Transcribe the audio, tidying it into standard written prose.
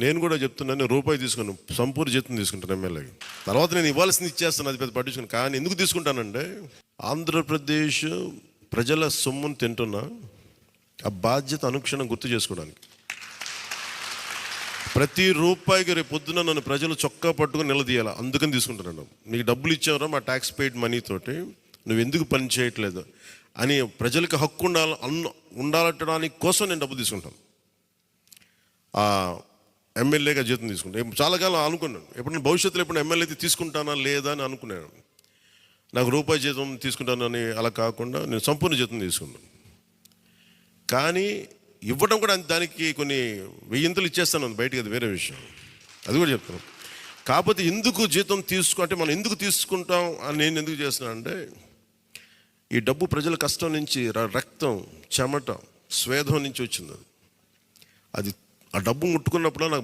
నేను కూడా చెప్తున్నాను, రూపాయి తీసుకున్నాను, సంపూర్ణ జీతం తీసుకుంటాను ఎమ్మెల్యేకి. తర్వాత నేను ఇవ్వాల్సింది ఇచ్చేస్తాను, అది పెద్ద పట్టించుకుని. కానీ ఎందుకు తీసుకుంటానంటే, ఆంధ్రప్రదేశ్ ప్రజల సొమ్మును తింటున్నా ఆ బాధ్యత అనుక్షణం గుర్తు చేసుకోవడానికి. ప్రతి రూపాయికి రేపు పొద్దున నన్ను ప్రజలు చొక్కా పట్టుకుని నిలదీయాలి, అందుకని తీసుకుంటున్నాను. నీకు డబ్బులు ఇచ్చావరా మా ట్యాక్స్ పెయిడ్ మనీతోటి, నువ్వు ఎందుకు పని చేయట్లేదు అని ప్రజలకు హక్కు ఉండాలట్టడానికి కోసం నేను డబ్బు తీసుకుంటాను. ఎమ్మెల్యేగా జీతం తీసుకుంటాను. చాలా కాలం అనుకున్నాను, ఎప్పుడు భవిష్యత్తులో ఎప్పుడు ఎమ్మెల్యే అయితే తీసుకుంటానా లేదా అని అనుకున్నాను. నాకు రూపాయి జీతం తీసుకుంటానని అలా కాకుండా నేను సంపూర్ణ జీతం తీసుకున్నాను. కానీ ఇవ్వడం కూడా దానికి కొన్ని వెయ్యింతలు ఇచ్చేస్తాను బయటికి, అది వేరే విషయం, అది కూడా చెప్తాను. కాకపోతే ఎందుకు జీతం అంటే మనం ఎందుకు తీసుకుంటాం అని నేను ఎందుకు చేస్తున్నాను అంటే, ఈ డబ్బు ప్రజల కష్టం నుంచి, రక్తం, చెమట, స్వేదం నుంచి వచ్చింది. అది ఆ డబ్బు ముట్టుకున్నప్పుడు నాకు